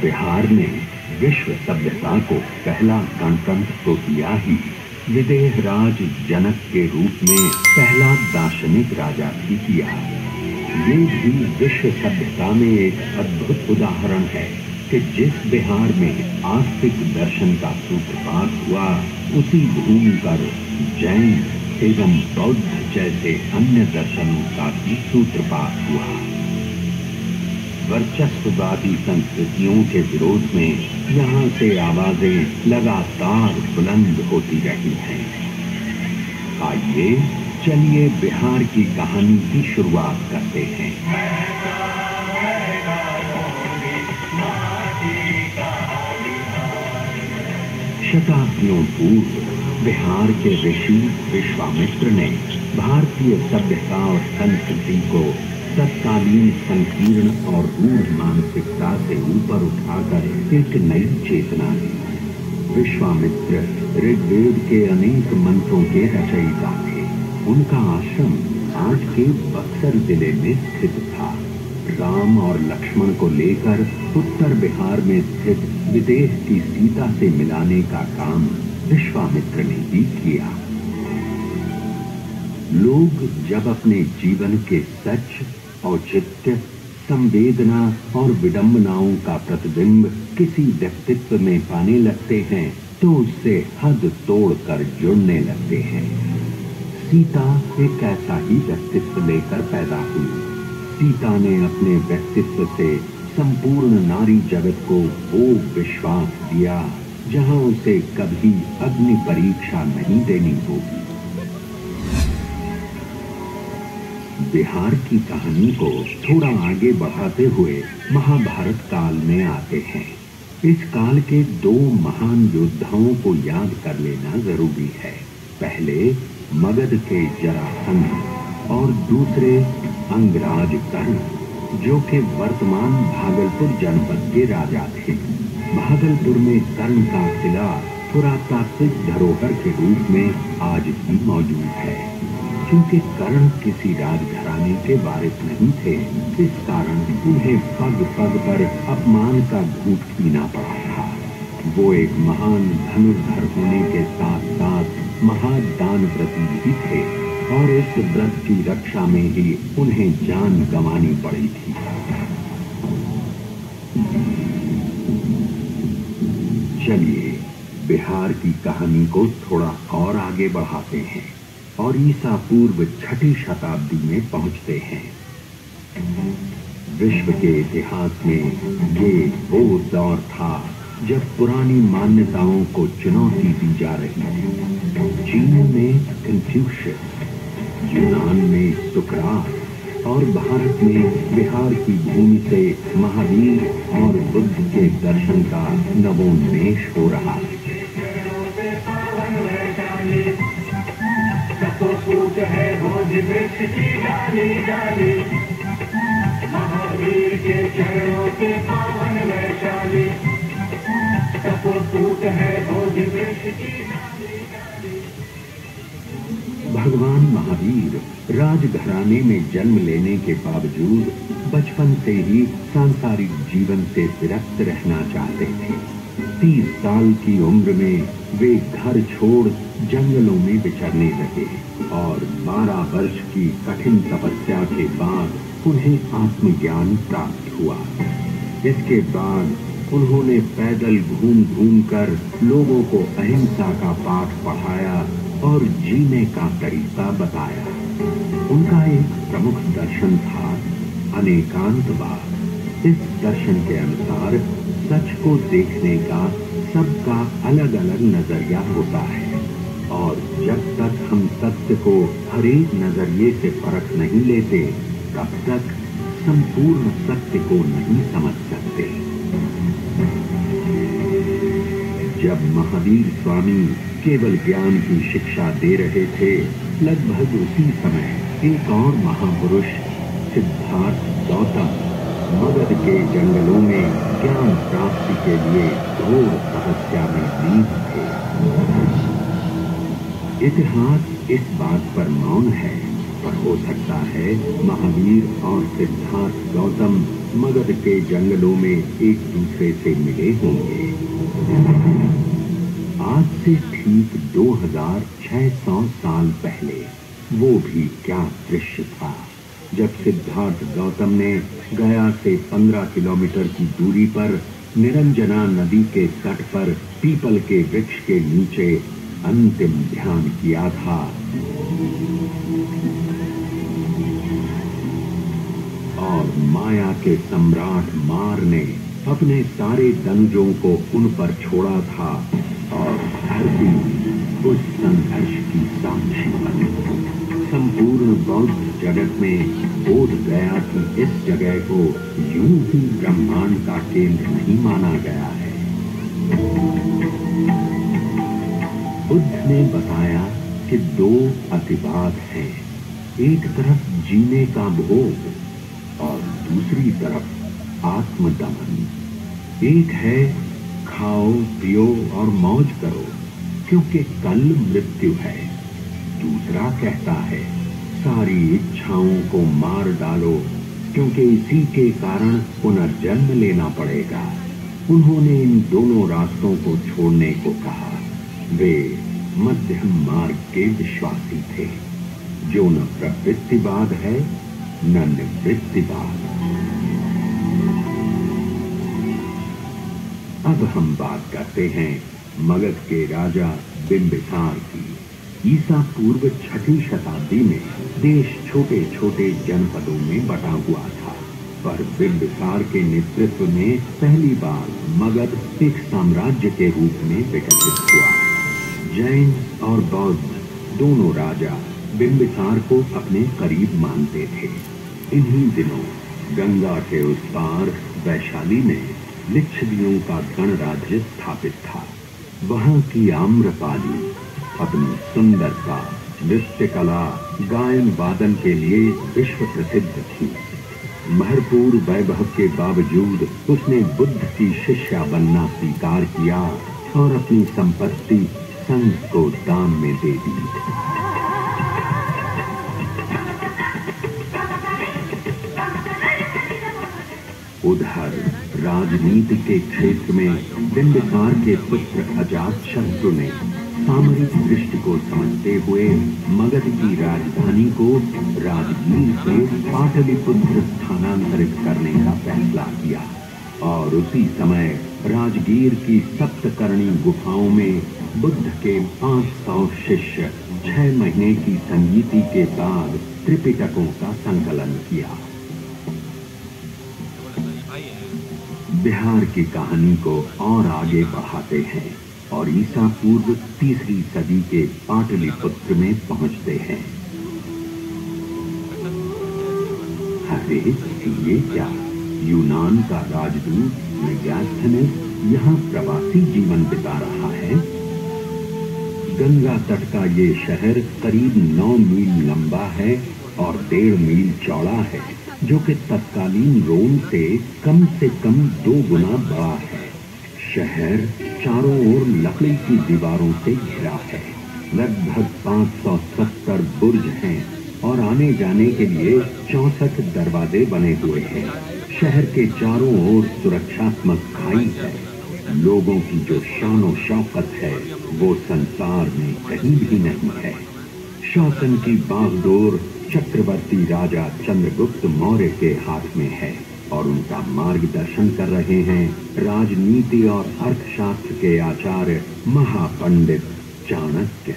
बिहार ने विश्व सभ्यता को पहला गणतंत्र तो दिया ही, विदेह राज जनक के रूप में पहला दार्शनिक राजा भी किया। ये भी विश्व सभ्यता में एक अद्भुत उदाहरण है कि जिस बिहार में आस्तिक दर्शन का सूत्रपात हुआ, उसी भूमि पर जैन एवं बौद्ध जैसे अन्य दर्शनों का भी सूत्रपात हुआ। वर्चस्ववादी संस्कृतियों के विरोध में यहाँ से आवाजें लगातार बुलंद होती रही हैं। आइए चलिए बिहार की कहानी की शुरुआत करते हैं। शताब्दियों पूर्व बिहार के ऋषि विश्वामित्र ने भारतीय सभ्यता और संस्कृति को तत्कालीन संकीर्ण और रूढ़ मानसिकता से ऊपर उठाकर एक नई चेतना दी। विश्वामित्र ऋग्वेद के अनेक मंत्रों के रचयिता थे। उनका आश्रम आज के बक्सर जिले में स्थित था। राम और लक्ष्मण को लेकर उत्तर बिहार में स्थित विदेह की सीता से मिलाने का काम विश्वामित्र ने भी किया। लोग जब अपने जीवन के सच, औचित्य, संवेदना और विडंबनाओं का प्रतिबिंब किसी व्यक्तित्व में पाने लगते हैं, तो उससे हद तोड़कर जुड़ने लगते हैं। सीता एक ऐसा ही व्यक्तित्व लेकर पैदा हुई। सीता ने अपने व्यक्तित्व से संपूर्ण नारी जगत को वो विश्वास दिया जहां उसे कभी अग्नि परीक्षा नहीं देनी होगी। बिहार की कहानी को थोड़ा आगे बढ़ाते हुए महाभारत काल में आते हैं। इस काल के दो महान योद्धाओं को याद कर लेना जरूरी है। पहले मगध के जरासंध और दूसरे अंगराज कर्ण, जो कि वर्तमान भागलपुर जनपद के राजा थे। भागलपुर में कर्ण का किला पुरातात्विक धरोहर के रूप में आज भी मौजूद है। क्योंकि कर्ण किसी राजघराने के वारिस नहीं थे, इस कारण उन्हें पग पग पर अपमान का घूंट पीना पड़ा था। वो एक महान धनुर्धर होने के साथ साथ महादानव्रती भी थे और इस व्रत की रक्षा में ही उन्हें जान गंवानी पड़ी थी। चलिए बिहार की कहानी को थोड़ा और आगे बढ़ाते हैं और ईसा पूर्व 6ठी शताब्दी में पहुंचते हैं। विश्व के इतिहास में ये वो दौर था जब पुरानी मान्यताओं को चुनौती दी जा रही थी। चीन में कन्फ्यूशियस, यूनान में सुकरात और भारत में बिहार की भूमि से महावीर और बुद्ध के दर्शन का नवोन्मेष हो रहा है। महावीर के चरणों के पावन वैशाली, भगवान महावीर राजघराने में जन्म लेने के बावजूद बचपन से ही सांसारिक जीवन से विरक्त रहना चाहते थे। 30 साल की उम्र में वे घर छोड़ जंगलों में विचरने लगे और 12 वर्ष की कठिन तपस्या के बाद उन्हें आत्मज्ञान प्राप्त हुआ। इसके बाद उन्होंने पैदल घूम घूम कर लोगों को अहिंसा का पाठ पढ़ाया और जीने का तरीका बताया। उनका एक प्रमुख दर्शन था अनेकांतवाद। इस दर्शन के अनुसार सच को देखने का सबका अलग अलग नजरिया होता है और जब तक हम सत्य को हर एक नजरिए से परख नहीं लेते, तब तक संपूर्ण सत्य को नहीं समझ सकते। जब महावीर स्वामी केवल ज्ञान की शिक्षा दे रहे थे, लगभग उसी समय एक और महापुरुष सिद्धार्थ गौतम मगध के जंगलों में ज्ञान प्राप्ति के लिए घोर तपस्या में लीन थे। इतिहास इस बात पर मौन है पर हो सकता है महावीर और सिद्धार्थ गौतम मगध के जंगलों में एक दूसरे से मिले होंगे। आज से ठीक 2600 साल पहले वो भी क्या दृश्य था जब सिद्धार्थ गौतम ने गया से 15 किलोमीटर की दूरी पर निरंजना नदी के तट पर पीपल के वृक्ष के नीचे अंतिम ध्यान किया था। और माया के सम्राट मार ने अपने सारे दंजों को उन पर छोड़ा था और धरती उस संघर्ष की साक्षी बनी। संपूर्ण बौद्ध जगत में बोध गया कि इस जगह को यूं ही ब्रह्मांड का केंद्र नहीं माना गया है। बुद्ध ने बताया कि दो अतिवाद हैं, एक तरफ जीने का भोग और दूसरी तरफ आत्मदमन। एक है खाओ पियो और मौज करो क्योंकि कल मृत्यु है, दूसरा कहता है सारी इच्छाओं को मार डालो क्योंकि इसी के कारण पुनर्जन्म लेना पड़ेगा। उन्होंने इन दोनों रास्तों को छोड़ने को कहा। वे मध्यम मार्ग के विश्वासी थे, जो न प्रवृत्तिवाद है न निवृत्तिवाद। अब हम बात करते हैं मगध के राजा बिंबिसार की। ईसा पूर्व 6वीं शताब्दी में देश छोटे छोटे जनपदों में बटा हुआ था, पर बिंबिसार के नेतृत्व में पहली बार मगध एक साम्राज्य के रूप में विकसित हुआ। जैन और बौद्ध दोनों राजा बिंबिसार को अपने करीब मानते थे। इन्हीं दिनों गंगा के उस पार वैशाली में लिच्छवियों का गणराज्य स्थापित था। वहां की आम्रपाली अपनी सुंदरता, नृत्य कला, गायन वादन के लिए विश्व प्रसिद्ध थी। भरपूर वैभव के बावजूद उसने बुद्ध की शिष्या बनना स्वीकार किया और अपनी संपत्ति संघ को दान में दे दी। उधर राजनीति के क्षेत्र में बिंबिसार के पुत्र अजातशत्रु ने सामरिक दृष्टि को समझते हुए मगध की राजधानी को राजगीर से पाटलिपुत्र स्थानांतरित करने का फैसला किया और उसी समय राजगीर की सप्तकर्णी गुफाओं में बुद्ध के 500 शिष्य 6 महीने की संगीति के बाद त्रिपिटकों का संकलन किया। बिहार की कहानी को और आगे बढ़ाते हैं और ईसा पूर्व 3री सदी के पाटलिपुत्र में पहुंचते हैं। अरे ये क्या, यूनान का राजदूत मेगास्थनीस यहाँ प्रवासी जीवन बिता रहा है। गंगा तट का ये शहर करीब 9 मील लंबा है और 1.5 मील चौड़ा है, जो कि तत्कालीन रोम से कम 2 गुना बड़ा है। शहर चारों ओर लकड़ी की दीवारों से घिरा है। लगभग 570 बुर्ज हैं और आने जाने के लिए 64 दरवाजे बने हुए हैं। शहर के चारों ओर सुरक्षात्मक खाई है। लोगों की जो शान और शौकत है वो संसार में कहीं भी नहीं है। शासन की बागडोर चक्रवर्ती राजा चंद्रगुप्त मौर्य के हाथ में है और उनका मार्गदर्शन कर रहे हैं राजनीति और अर्थशास्त्र के आचार्य महापंडित चाणक्य।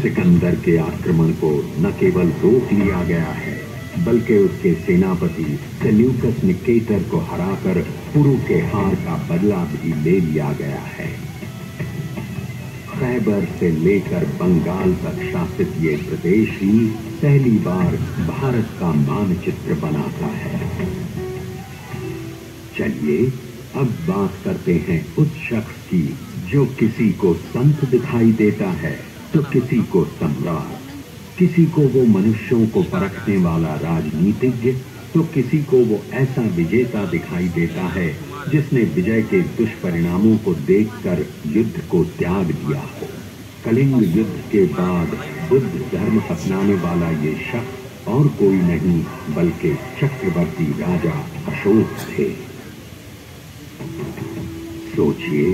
सिकंदर के आक्रमण को न केवल रोक लिया गया है, बल्कि उसके सेनापति सेल्यूकस निकेटर को हराकर पुरु के हार का बदला भी ले लिया गया है। खैबर से लेकर बंगाल तक शासित ये प्रदेश ही पहली बार भारत का मानचित्र बनाता है। चलिए अब बात करते हैं उस शख्स की जो किसी को संत दिखाई देता है तो किसी को सम्राट, किसी को वो मनुष्यों को परखने वाला राजनीतिज्ञ तो किसी को वो ऐसा विजेता दिखाई देता है जिसने विजय के दुष्परिणामों को देखकर युद्ध को त्याग दिया हो। कलिंग युद्ध के बाद बुद्ध धर्म अपनाने वाला ये शख्स और कोई नहीं बल्कि चक्रवर्ती राजा अशोक थे। सोचिए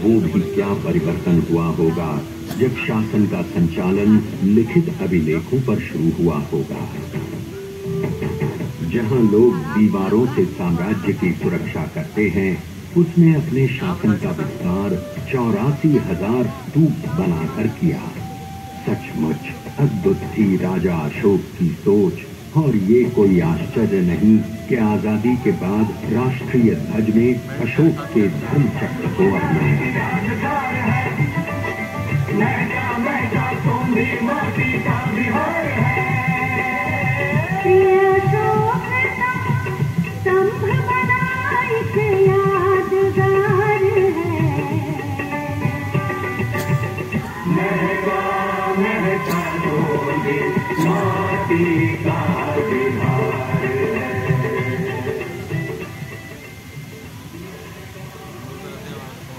वो भी क्या परिवर्तन हुआ होगा जब शासन का संचालन लिखित अभिलेखों पर शुरू हुआ होगा। जहां लोग दीवारों से साम्राज्य की सुरक्षा करते हैं, उसने अपने शासन का विस्तार 84,000 स्तूप बनाकर किया। सचमुच अद्भुत थी राजा अशोक की सोच, और ये कोई आश्चर्य नहीं कि आजादी के बाद राष्ट्रीय ध्वज में अशोक के धर्म चक्र को अपनाया गया।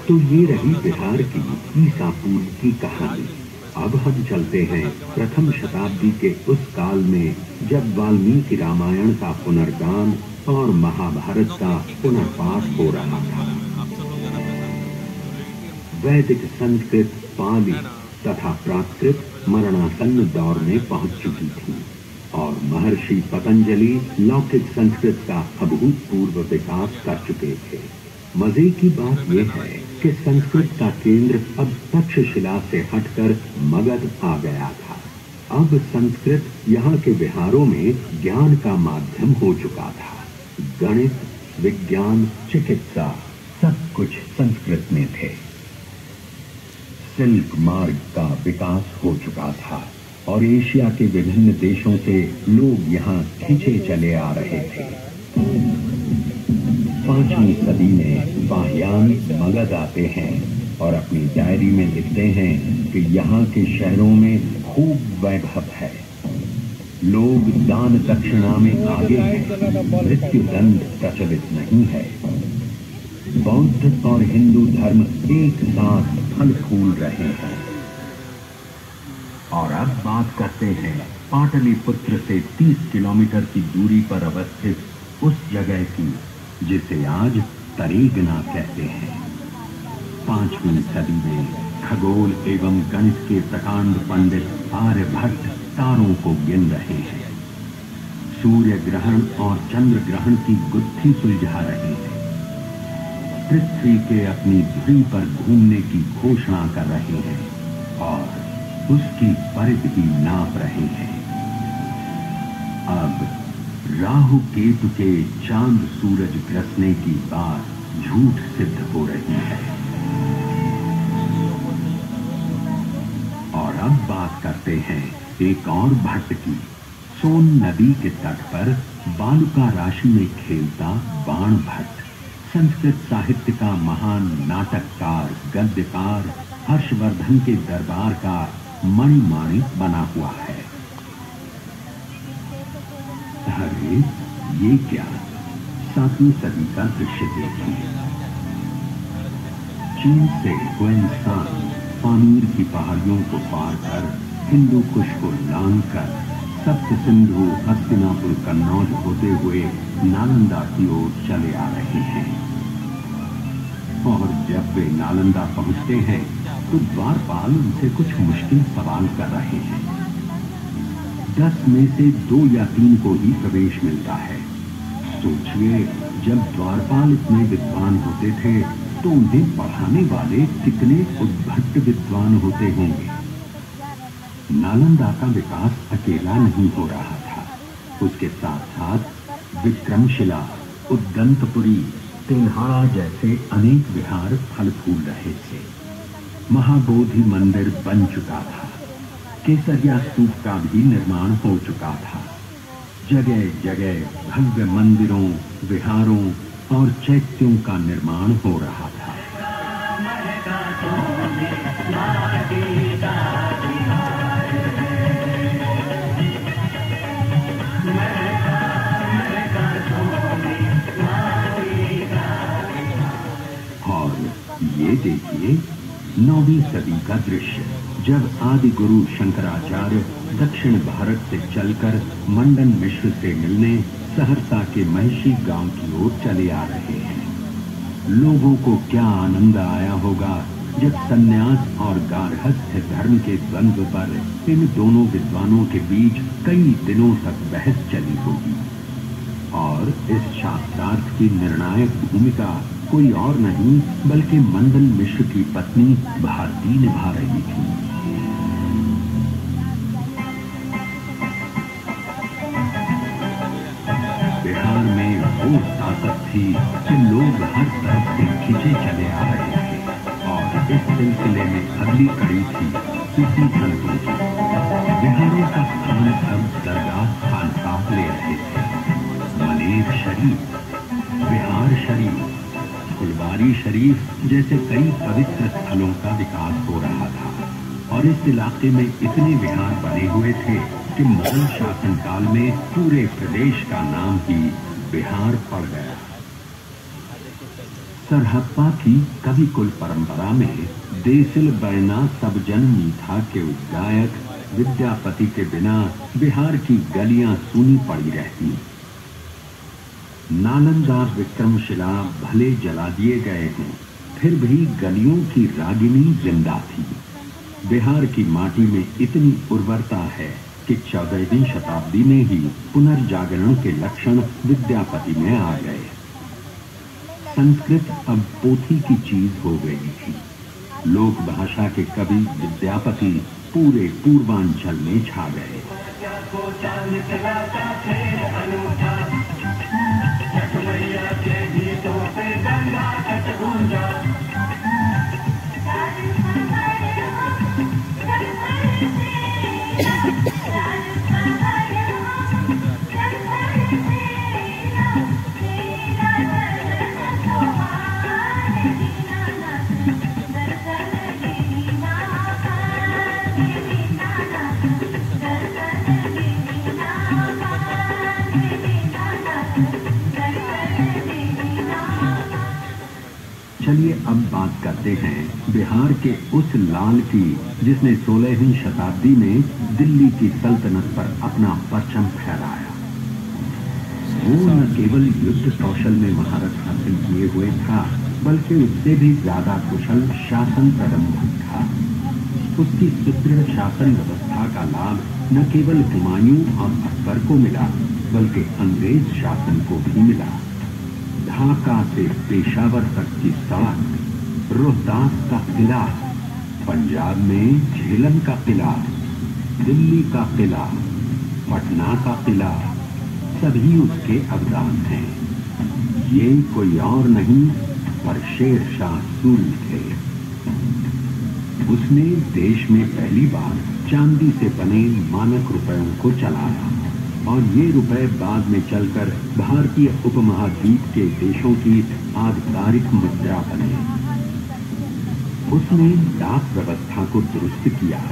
तो ये रही बिहार की ईसा पूर्व की कहानी। अब हम चलते हैं प्रथम शताब्दी के उस काल में जब वाल्मीकि रामायण का पुनर्गान और महाभारत का पुनर्पाठ हो रहा था। वैदिक संस्कृत, पाली तथा प्राकृत मरणासन्न दौर में पहुंच चुकी थी और महर्षि पतंजलि लौकिक संस्कृत का अभूतपूर्व विकास कर चुके थे। मजे की बात यह है कि संस्कृत का केंद्र अब तक्षशिला से हटकर मगध आ गया था। अब संस्कृत यहाँ के विहारों में ज्ञान का माध्यम हो चुका था। गणित, विज्ञान, चिकित्सा सब कुछ संस्कृत में थे। सिल्क मार्ग का विकास हो चुका था और एशिया के विभिन्न देशों से लोग यहाँ खींचे चले आ रहे थे। 5वीं सदी में बाह्यान मगध आते हैं और अपनी डायरी में लिखते हैं कि यहाँ के शहरों में खूब वैभव है, लोग दान दक्षिणा में आगे हैं, मृत्युदंड प्रचलित नहीं है। बौद्ध और हिंदू धर्म एक साथ फल फूल रहे हैं। और अब बात करते हैं पाटलिपुत्र से 30 किलोमीटर की दूरी पर अवस्थित उस जगह की जिसे आज तरेगना कहते हैं। 5वीं सदी में खगोल एवं गणित के प्रकांड पंडित आर्यभट्ट तारों को गिन रहे हैं, सूर्य ग्रहण और चंद्र ग्रहण की गुत्थी सुलझा रहे हैं, पृथ्वी के अपनी धुरी पर घूमने की घोषणा कर रहे हैं और उसकी परिधि नाप रहे हैं। अब राहु केतु के चांद सूरज ग्रसने की बात झूठ सिद्ध हो रही है। और अब बात करते हैं एक और भट्ट की। सोन नदी के तट पर बालुका राशि में खेलता बाण भट्ट संस्कृत साहित्य का महान नाटककार, गद्यकार हर्षवर्धन के दरबार का मणिमाणिक बना हुआ है। अरे ये क्या, 7वीं सदी का दृश्य देखिए। चीन से ग्वेनसान पामीर की पहाड़ियों को पार कर हिंदू कुश को लांघ कर सप्त सिंधु हस्तिनापुर कन्नौज होते हुए नालंदा की ओर चले आ रहे हैं। और जब वे नालंदा पहुंचते हैं तो द्वारपाल उनसे कुछ मुश्किल सवाल कर रहे हैं। 10 में से 2 या 3 को ही प्रवेश मिलता है। सोचिए, जब द्वारपाल इतने विद्वान होते थे तो उन्हें पढ़ाने वाले कितने उद्भट विद्वान होते होंगे। नालंदा का विकास अकेला नहीं हो रहा था, उसके साथ साथ विक्रमशिला, उद्दंतपुरी, तेल्हाड़ा जैसे अनेक विहार फल फूल रहे थे। महाबोधि मंदिर बन चुका था, केसरिया स्तूप का भी निर्माण हो चुका था। जगह जगह भव्य मंदिरों, विहारों और चैत्यों का निर्माण हो रहा था। और ये देखिए 9वीं सदी का दृश्य, जब आदि गुरु शंकराचार्य दक्षिण भारत से चलकर मंडन मिश्र से मिलने सहरसा के महिषी गांव की ओर चले आ रहे हैं। लोगों को क्या आनंद आया होगा जब सन्यास और गार्हस्थ्य धर्म के द्वंद्व पर इन दोनों विद्वानों के बीच कई दिनों तक बहस चली होगी। और इस शास्त्रार्थ की निर्णायक भूमिका कोई और नहीं बल्कि मंडन मिश्र की पत्नी भारती निभा रही थी। बिहार में वो ताकत थी कि लोग हर तरफ से खिंचे चले आ रहे थे और इस सिलसिले में अगली कड़ी थी सूफी संतों की। बिहारों का स्थान अब दरगाह खानकाह ले रहे थे। मनेर शरीफ, बिहार शरीफ, फुलवारी शरीफ जैसे कई पवित्र स्थलों का विकास हो रहा था और इस इलाके में इतने विहार बने हुए थे कि मुगल शासनकाल में पूरे प्रदेश का नाम ही बिहार पड़ गया। सरहप्पा की कवि कुल परंपरा में देसिल बैना सब जन मीठा के उद्गायक विद्यापति के बिना बिहार की गलियां सूनी पड़ी रहती। नालंदा विक्रमशिला भले जला दिए गए हैं, फिर भी गलियों की रागिनी जिंदा थी। बिहार की माटी में इतनी उर्वरता है कि 14वीं शताब्दी में ही पुनर्जागरण के लक्षण विद्यापति में आ गए। संस्कृत अब पोथी की चीज हो गई थी। लोक भाषा के कवि विद्यापति पूरे पूर्वांचल में छा गए। चलिए अब बात करते हैं बिहार के उस लाल की जिसने 16वीं शताब्दी में दिल्ली की सल्तनत पर अपना परचम फहराया। वो न केवल युद्ध कौशल में महारत हासिल किए हुए था बल्कि उससे भी ज्यादा कुशल शासन प्रबंधन था। उसकी सुदृढ़ शासन व्यवस्था का लाभ न केवल हुमायूं और अकबर को मिला बल्कि अंग्रेज शासन को भी मिला। ढाका से पेशावर तक की सड़क, रोहतास का किला, पंजाब में झेलम का किला, दिल्ली का किला, पटना का किला, सभी उसके अवदान हैं। ये कोई और नहीं पर शेर शाह सूरी थे। उसने देश में पहली बार चांदी से बने मानक रुपयों को चलाया और ये रुपए बाद में चलकर भारतीय उपमहाद्वीप के देशों की आधिकारिक मुद्रा बने। उसने डाक व्यवस्था को दुरुस्त किया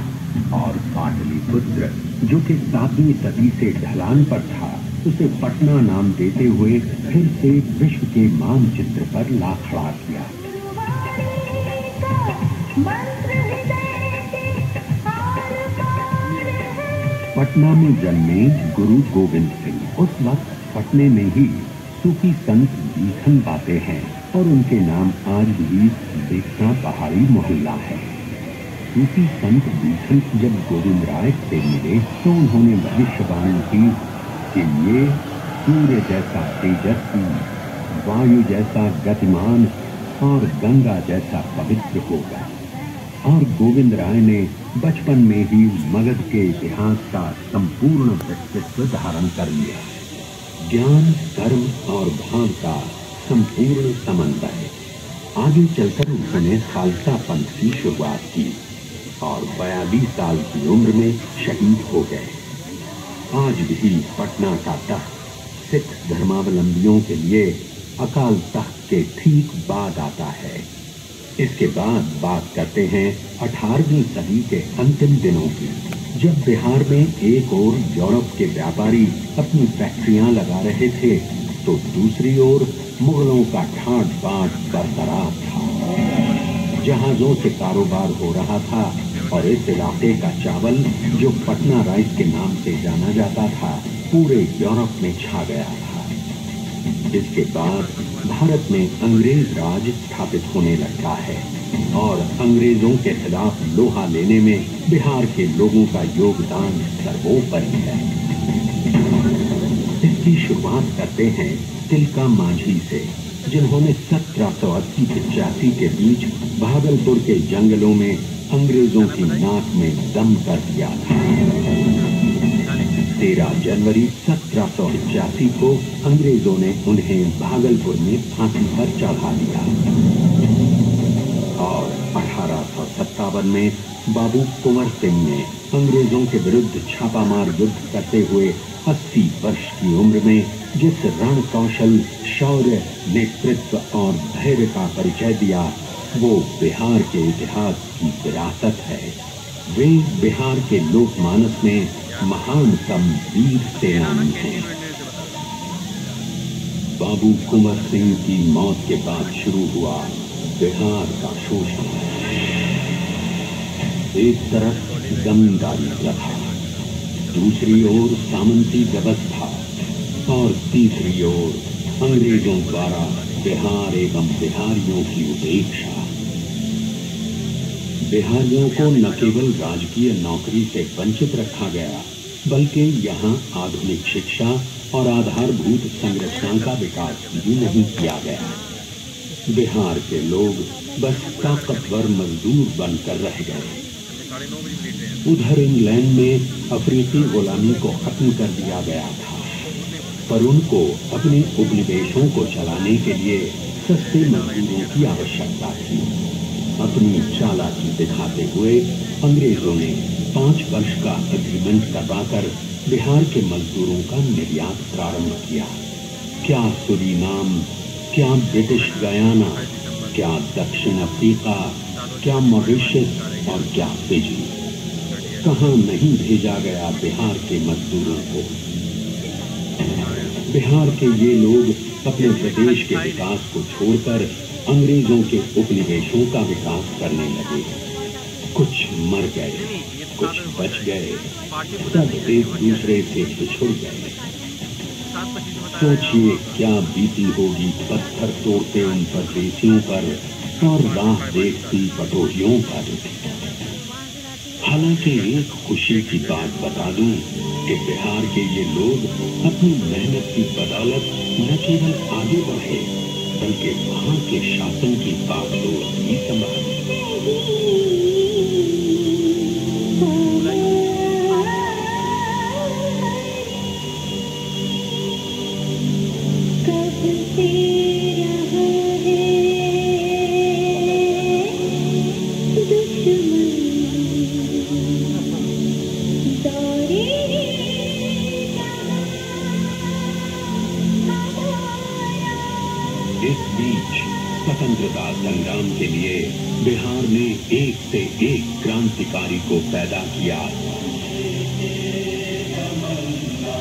और पाटलिपुत्र जो कि 7वीं सदी से ढलान पर था उसे पटना नाम देते हुए फिर से विश्व के मानचित्र पर ला खड़ा किया। पटना में जन्मे गुरु गोविंद सिंह उस वक्त पटने में ही सूफी संत बीखन पाते हैं और उनके नाम आज भी देखना पहाड़ी मोहल्ला है। सूफी संत बीखन जब गोविंद राय से मिले तो उन्होंने भविष्यवाणी की कि ये सूर्य जैसा तेजस्वी, वायु जैसा गतिमान और गंगा जैसा पवित्र होगा। और गोविंद राय ने बचपन में ही मगध के इतिहास का संपूर्ण व्यक्तित्व धारण कर लिया। ज्ञान, कर्म और भाव का संपूर्ण समन्वय। आगे चलकर उन्होंने खालसा पंथ की शुरुआत की और 42 साल की उम्र में शहीद हो गए। आज भी पटना का तख्त सिख धर्मावलंबियों के लिए अकाल तख्त के ठीक बाद आता है। इसके बाद बात करते हैं 18वीं सदी के अंतिम दिनों की, जब बिहार में एक ओर यूरोप के व्यापारी अपनी फैक्ट्रियां लगा रहे थे तो दूसरी ओर मुगलों का ठाट बाट बरकरार था। जहाजों से कारोबार हो रहा था और इस इलाके का चावल, जो पटना राइस के नाम से जाना जाता था, पूरे यूरोप में छा गया था। इसके बाद भारत में अंग्रेज राज स्थापित होने लगता है और अंग्रेजों के खिलाफ लोहा लेने में बिहार के लोगों का योगदान सर्वोपरि है। इसकी शुरुआत करते हैं तिलका मांझी से, जिन्होंने 1780-85 के बीच भागलपुर के जंगलों में अंग्रेजों की नाक में दम कर दिया था। 13 जनवरी 1781 को अंग्रेजों ने उन्हें भागलपुर में फांसी पर चढ़ा दिया और 1857 में बाबू कुंवर सिंह ने अंग्रेजों के विरुद्ध छापामार युद्ध करते हुए 80 वर्ष की उम्र में जिस रण कौशल, शौर्य, नेतृत्व और धैर्य का परिचय दिया, वो बिहार के इतिहास की विरासत है। वे बिहार के लोकमानस में महानतम वीर सेनानी हैं। बाबू कुंवर सिंह की मौत के बाद शुरू हुआ बिहार का शोषण। एक तरफ जमींदारी प्रथा, दूसरी ओर सामंती व्यवस्था और तीसरी ओर अंग्रेजों द्वारा बिहार एवं बिहारियों की उपेक्षा। बिहारियों को न केवल राजकीय नौकरी से वंचित रखा गया, बल्कि यहाँ आधुनिक शिक्षा और आधारभूत संरचना का विकास भी नहीं किया गया। बिहार के लोग बस ताकतवर मजदूर बनकर रह गए। उधर इंग्लैंड में अफ्रीकी गुलामी को खत्म कर दिया गया था, पर उनको अपने उपनिवेशों को चलाने के लिए सस्ते मजदूरों की आवश्यकता थी। अपनी चालाकी दिखाते हुए अंग्रेजों ने 5 वर्ष का एग्रीमेंट करवाकर बिहार के मजदूरों का निर्यात प्रारंभ किया। क्या सूरीनाम, क्या ब्रिटिश गयाना, क्या दक्षिण अफ्रीका, क्या मॉरिशस और क्या फिजी, कहां नहीं भेजा गया बिहार के मजदूरों को। बिहार के ये लोग अपने प्रदेश के विकास को छोड़कर अंग्रेजों के उपनिवेशों का विकास करने लगे। कुछ मर गए, कुछ बच गए, सब एक दूसरे से बिछुड़ गए। सोचिए क्या बीती होगी पत्थर तोड़ते उन परदेशियों पर और राह देखती पटोहियों पर। हालांकि एक खुशी की बात बता दूं कि बिहार के ये लोग अपनी मेहनत की बदौलत न केवल आगे बढ़े, बल्कि वहां के शासन की बागडोर भी संभाली। इस बीच स्वतंत्रता संग्राम के लिए बिहार ने एक से एक क्रांतिकारी को पैदा किया,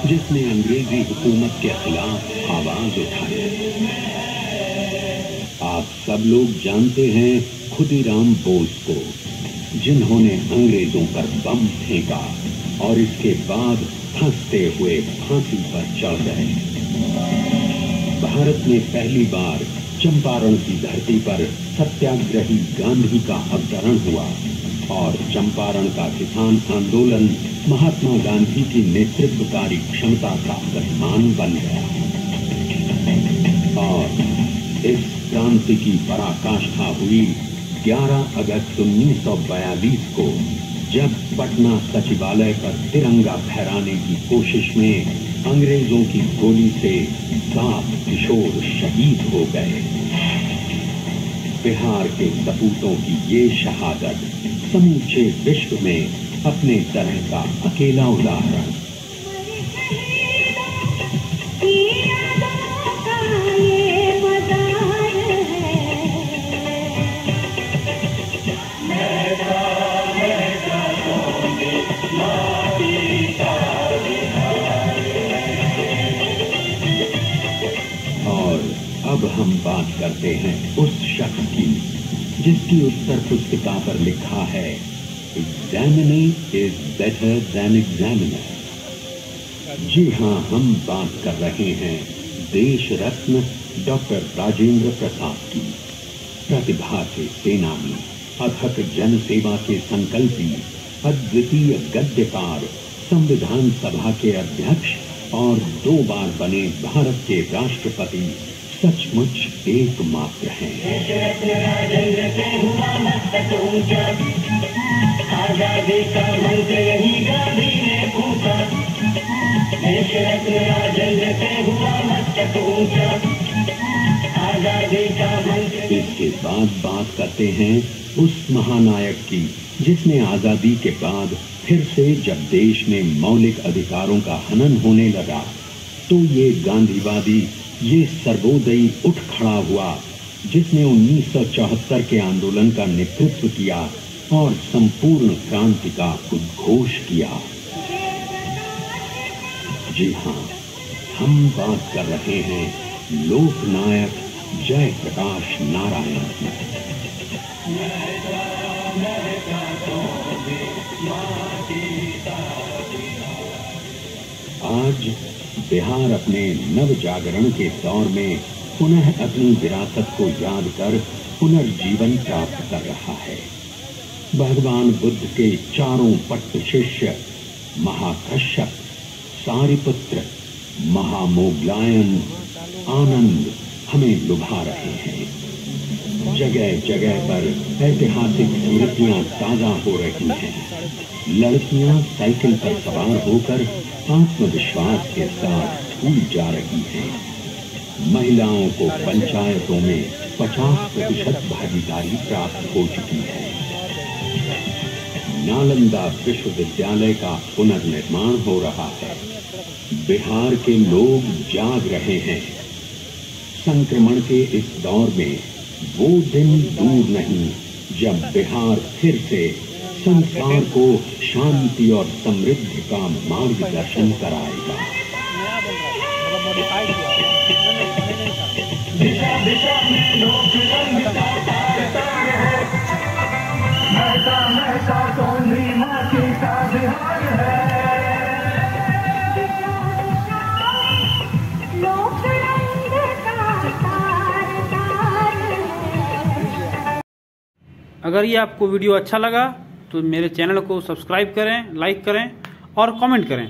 जिसने अंग्रेजी हुकूमत के खिलाफ आवाज उठाई। आप सब लोग जानते हैं खुदीराम बोस को, जिन्होंने अंग्रेजों पर बम फेंका और इसके बाद हंसते हुए फांसी पर चढ़ गए। भारत में पहली बार चंपारण की धरती पर सत्याग्रही गांधी का अवतरण हुआ और चंपारण का किसान आंदोलन महात्मा गांधी की नेतृत्वकारी क्षमता का प्रतिमान बन गया। और इस क्रांति की पराकाष्ठा हुई 11 अगस्त 1942 को, जब पटना सचिवालय पर तिरंगा फहराने की कोशिश में अंग्रेजों की गोली से 7 किशोर शहीद हो गए। बिहार के सपूतों की ये शहादत समूचे विश्व में अपने तरह का अकेला उदाहरण। अब हम बात करते हैं उस शख्स की जिसकी उत्तर पुस्तिका पर लिखा है, Examining is better than examiner. जी हाँ, हम बात कर रहे हैं देश रत्न डॉक्टर राजेंद्र प्रसाद की। प्रतिभा के सेनानी, अथक जन सेवा के संकल्पी, अद्वितीय गद्यकार, संविधान सभा के अध्यक्ष और 2 बार बने भारत के राष्ट्रपति सचमुच एकमात्र हैं। आजादी का मंत्र यही गांधी ने फूंका, देश रत्न राजेंद्र से हुआ मस्तक ऊंचा, आजादी का मंत्र। इसके बाद बात करते हैं उस महानायक की जिसने आजादी के बाद फिर से जब देश में मौलिक अधिकारों का हनन होने लगा तो ये गांधीवादी, ये सर्वोदयी उठ खड़ा हुआ, जिसने 1974 के आंदोलन का नेतृत्व किया और संपूर्ण क्रांति का उद्घोष किया। जी हाँ, हम बात कर रहे हैं लोकनायक जयप्रकाश नारायण की। आज बिहार अपने नव जागरण के दौर में पुनः अपनी विरासत को याद कर पुनर्जीवन प्राप्त कर रहा है। भगवान बुद्ध के चारों पट्ट शिष्य महाकश्यप, सारिपुत्र, महामोगलायन, आनंद हमें लुभा रहे हैं। जगह जगह पर ऐतिहासिक स्मृतियां ताजा हो रही हैं। लड़कियां साइकिल पर सवार होकर आत्मविश्वास के साथ स्कूल जा रही हैं। महिलाओं को पंचायतों में 50% भागीदारी प्राप्त हो चुकी है। नालंदा विश्वविद्यालय का पुनर्निर्माण हो रहा है। बिहार के लोग जाग रहे हैं। संक्रमण के इस दौर में वो दिन दूर नहीं जब बिहार फिर से संसार को शांति और समृद्धि का मार्गदर्शन कराएगा। दिशा दिशा में लोक रंग का तार है, महका महका सोनी माटी का बिहार है। अगर ये आपको वीडियो अच्छा लगा तो मेरे चैनल को सब्सक्राइब करें, लाइक करें और कमेंट करें।